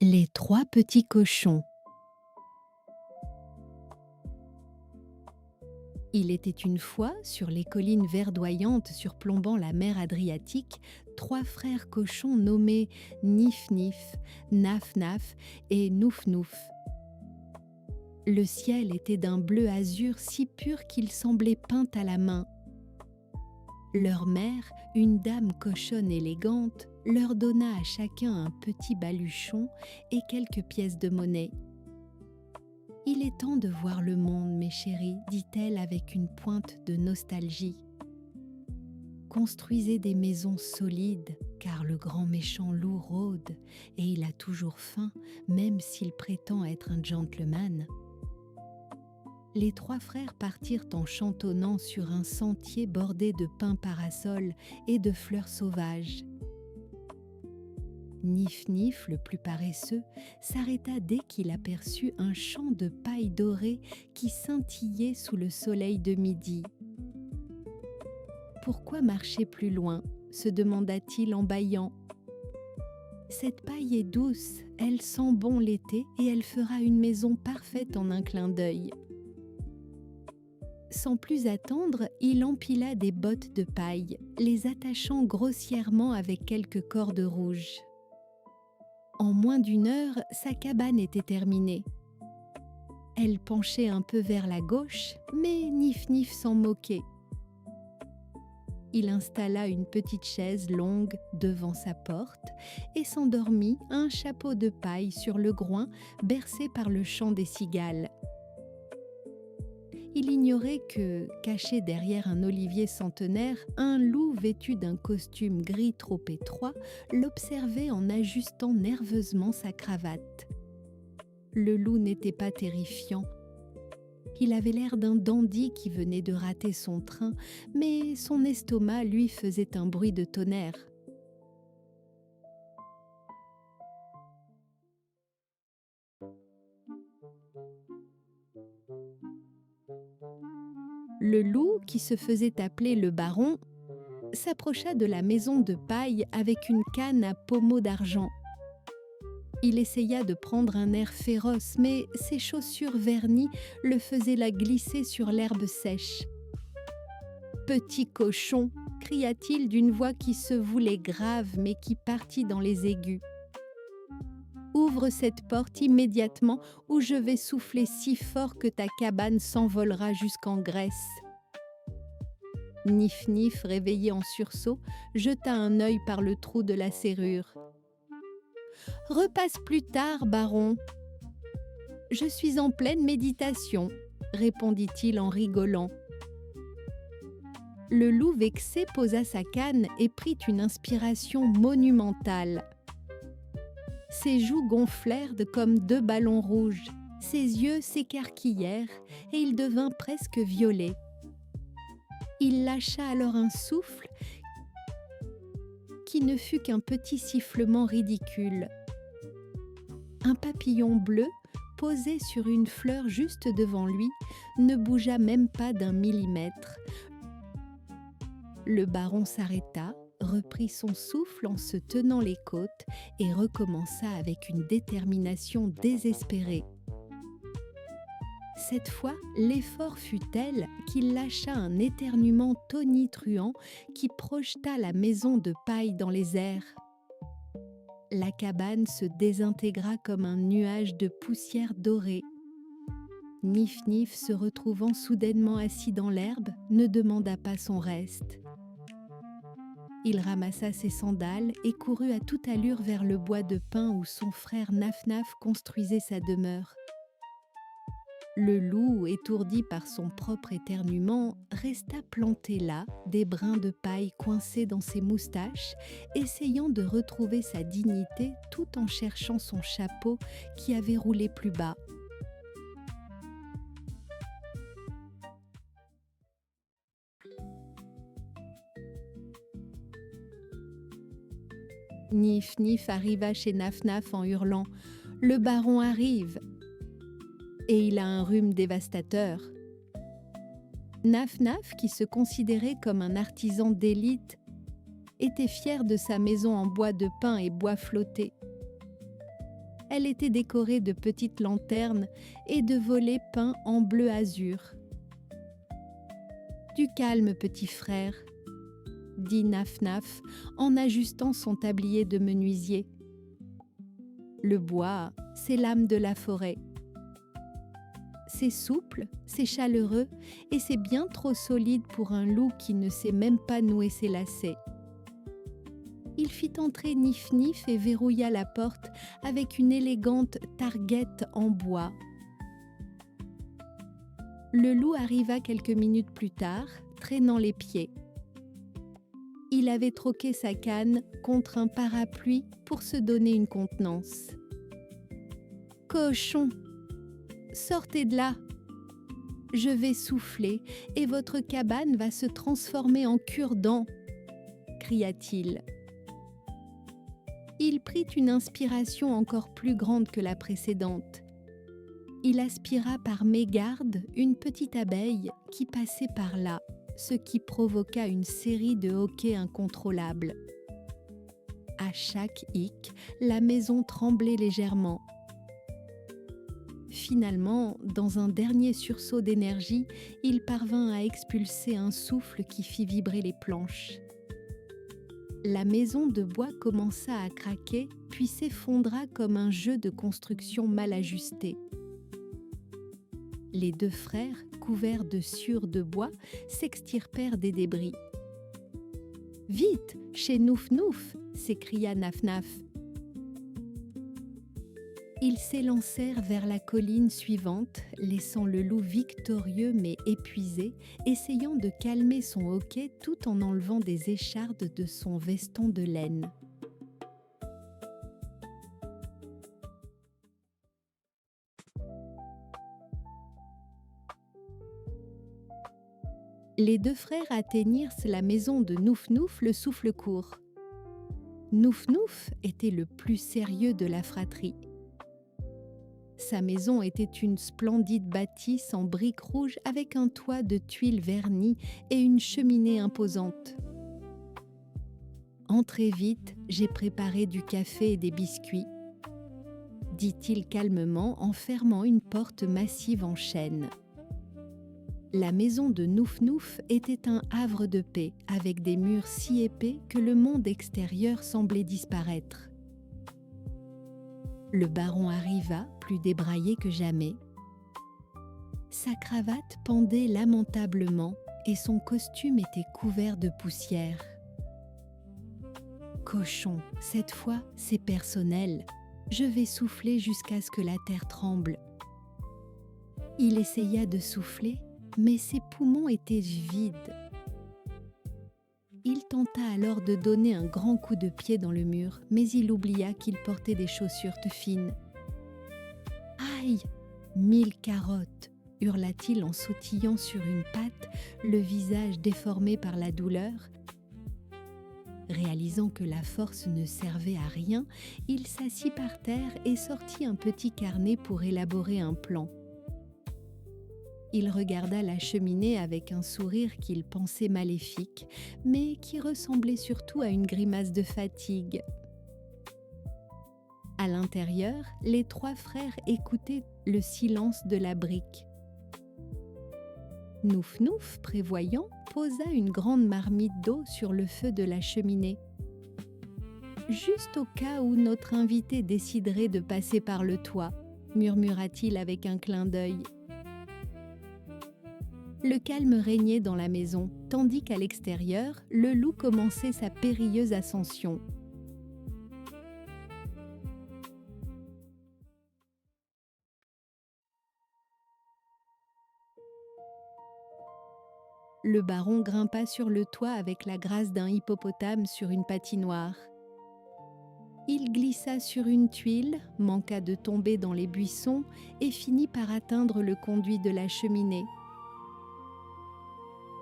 Les trois petits cochons. Il était une fois, sur les collines verdoyantes surplombant la mer Adriatique, trois frères cochons nommés Nif Nif, Naf Naf et Nouf Nouf. Le ciel était d'un bleu azur si pur qu'il semblait peint à la main. Leur mère, une dame cochonne élégante, leur donna à chacun un petit baluchon et quelques pièces de monnaie. « Il est temps de voir le monde, mes chéris, dit-elle avec une pointe de nostalgie. Construisez des maisons solides, car le grand méchant loup rôde, et il a toujours faim, même s'il prétend être un gentleman. » Les trois frères partirent en chantonnant sur un sentier bordé de pins parasols et de fleurs sauvages. Nif Nif, le plus paresseux, s'arrêta dès qu'il aperçut un champ de paille dorée qui scintillait sous le soleil de midi. « Pourquoi marcher plus loin ?» se demanda-t-il en bâillant. « Cette paille est douce, elle sent bon l'été et elle fera une maison parfaite en un clin d'œil. » Sans plus attendre, il empila des bottes de paille, les attachant grossièrement avec quelques cordes rouges. En moins d'une heure, sa cabane était terminée. Elle penchait un peu vers la gauche, mais Nif Nif s'en moquait. Il installa une petite chaise longue devant sa porte et s'endormit, un chapeau de paille sur le groin, bercé par le chant des cigales. Il ignorait que, caché derrière un olivier centenaire, un loup vêtu d'un costume gris trop étroit l'observait en ajustant nerveusement sa cravate. Le loup n'était pas terrifiant. Il avait l'air d'un dandy qui venait de rater son train, mais son estomac lui faisait un bruit de tonnerre. Le loup, qui se faisait appeler le baron, s'approcha de la maison de paille avec une canne à pommeau d'argent. Il essaya de prendre un air féroce, mais ses chaussures vernies le faisaient la glisser sur l'herbe sèche. « Petit cochon !» cria-t-il d'une voix qui se voulait grave, mais qui partit dans les aigus. « Ouvre cette porte immédiatement ou je vais souffler si fort que ta cabane s'envolera jusqu'en Grèce. » Nif Nif, réveillé en sursaut, jeta un œil par le trou de la serrure. « Repasse plus tard, baron. »« Je suis en pleine méditation, » répondit-il en rigolant. Le loup vexé posa sa canne et prit une inspiration monumentale. Ses joues gonflèrent comme deux ballons rouges, ses yeux s'écarquillèrent et il devint presque violet. Il lâcha alors un souffle qui ne fut qu'un petit sifflement ridicule. Un papillon bleu, posé sur une fleur juste devant lui, ne bougea même pas d'un millimètre. Le baron s'arrêta, reprit son souffle en se tenant les côtes et recommença avec une détermination désespérée. Cette fois, l'effort fut tel qu'il lâcha un éternuement tonitruant qui projeta la maison de paille dans les airs. La cabane se désintégra comme un nuage de poussière dorée. Nif Nif, se retrouvant soudainement assis dans l'herbe, ne demanda pas son reste. Il ramassa ses sandales et courut à toute allure vers le bois de pin où son frère Naf Naf construisait sa demeure. Le loup, étourdi par son propre éternuement, resta planté là, des brins de paille coincés dans ses moustaches, essayant de retrouver sa dignité tout en cherchant son chapeau qui avait roulé plus bas. Nif Nif arriva chez Naf Naf en hurlant « Le baron arrive !» Et il a un rhume dévastateur. Naf Naf, qui se considérait comme un artisan d'élite, était fière de sa maison en bois de pin et bois flotté. Elle était décorée de petites lanternes et de volets peints en bleu azur. « Du calme, petit frère, » dit Naf-Naf en ajustant son tablier de menuisier. « Le bois, c'est l'âme de la forêt. C'est souple, c'est chaleureux et c'est bien trop solide pour un loup qui ne sait même pas nouer ses lacets. » Il fit entrer Nif-Nif et verrouilla la porte avec une élégante targuette en bois. Le loup arriva quelques minutes plus tard, traînant les pieds. Il avait troqué sa canne contre un parapluie pour se donner une contenance. « Cochon, sortez de là! Je vais souffler et votre cabane va se transformer en cure-dents !» cria-t-il. Il prit une inspiration encore plus grande que la précédente. Il aspira par mégarde une petite abeille qui passait par là, ce qui provoqua une série de hoquets incontrôlables. À chaque hic, la maison tremblait légèrement. Finalement, dans un dernier sursaut d'énergie, il parvint à expulser un souffle qui fit vibrer les planches. La maison de bois commença à craquer, puis s'effondra comme un jeu de construction mal ajusté. Les deux frères, couverts de sciure de bois, s'extirpèrent des débris. « Vite, chez Nouf-Nouf !» s'écria Naf-Naf. Ils s'élancèrent vers la colline suivante, laissant le loup victorieux mais épuisé, essayant de calmer son hoquet tout en enlevant des échardes de son veston de laine. Les deux frères atteignirent la maison de Nouf-Nouf le souffle court. Nouf-Nouf était le plus sérieux de la fratrie. Sa maison était une splendide bâtisse en briques rouges avec un toit de tuiles vernies et une cheminée imposante. « Entrez vite, j'ai préparé du café et des biscuits, » dit-il calmement en fermant une porte massive en chêne. La maison de Nouf-Nouf était un havre de paix, avec des murs si épais que le monde extérieur semblait disparaître. Le baron arriva, plus débraillé que jamais. Sa cravate pendait lamentablement et son costume était couvert de poussière. « Cochon, cette fois, c'est personnel. Je vais souffler jusqu'à ce que la terre tremble. » Il essaya de souffler, mais ses poumons étaient vides. Il tenta alors de donner un grand coup de pied dans le mur, mais il oublia qu'il portait des chaussures fines. « Aïe ! 1000 carottes !» hurla-t-il en sautillant sur une patte, le visage déformé par la douleur. Réalisant que la force ne servait à rien, il s'assit par terre et sortit un petit carnet pour élaborer un plan. Il regarda la cheminée avec un sourire qu'il pensait maléfique, mais qui ressemblait surtout à une grimace de fatigue. À l'intérieur, les trois frères écoutaient le silence de la brique. Nouf-Nouf, prévoyant, posa une grande marmite d'eau sur le feu de la cheminée. « Juste au cas où notre invité déciderait de passer par le toit, » murmura-t-il avec un clin d'œil. Le calme régnait dans la maison, tandis qu'à l'extérieur, le loup commençait sa périlleuse ascension. Le baron grimpa sur le toit avec la grâce d'un hippopotame sur une patinoire. Il glissa sur une tuile, manqua de tomber dans les buissons et finit par atteindre le conduit de la cheminée.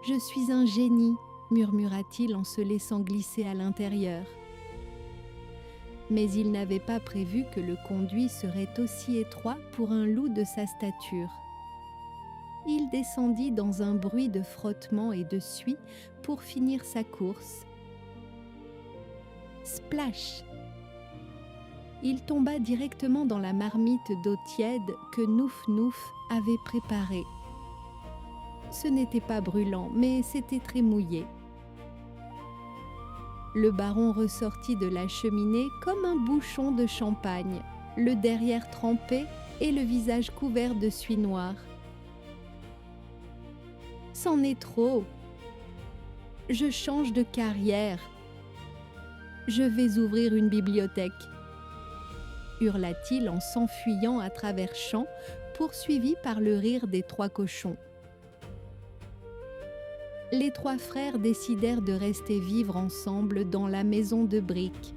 « Je suis un génie », murmura-t-il en se laissant glisser à l'intérieur. Mais il n'avait pas prévu que le conduit serait aussi étroit pour un loup de sa stature. Il descendit dans un bruit de frottement et de suie pour finir sa course. Splash! il tomba directement dans la marmite d'eau tiède que Nouf Nouf avait préparée. Ce n'était pas brûlant, mais c'était très mouillé. Le baron ressortit de la cheminée comme un bouchon de champagne, le derrière trempé et le visage couvert de suie noire. « C'en est trop. Je change de carrière. Je vais ouvrir une bibliothèque. » hurla-t-il en s'enfuyant à travers champs, poursuivi par le rire des 3 cochons. Les 3 frères décidèrent de rester vivre ensemble dans la maison de briques.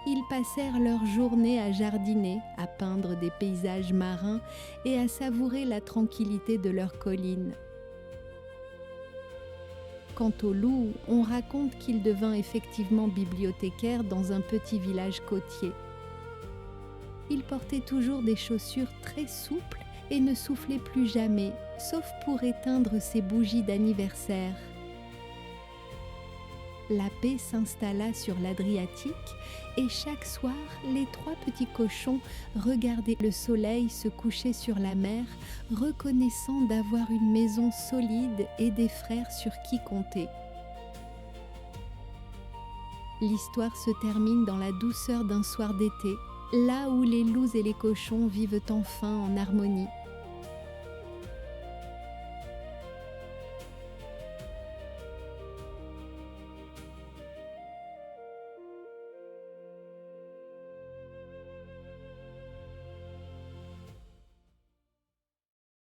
Ils passèrent leur journée à jardiner, à peindre des paysages marins et à savourer la tranquillité de leurs collines. Quant au loup, on raconte qu'il devint effectivement bibliothécaire dans un petit village côtier. Il portait toujours des chaussures très souples et ne soufflait plus jamais, sauf pour éteindre ses bougies d'anniversaire. La paix s'installa sur l'Adriatique et chaque soir, les 3 petits cochons regardaient le soleil se coucher sur la mer, reconnaissant d'avoir une maison solide et des frères sur qui compter. L'histoire se termine dans la douceur d'un soir d'été, là où les loups et les cochons vivent enfin en harmonie.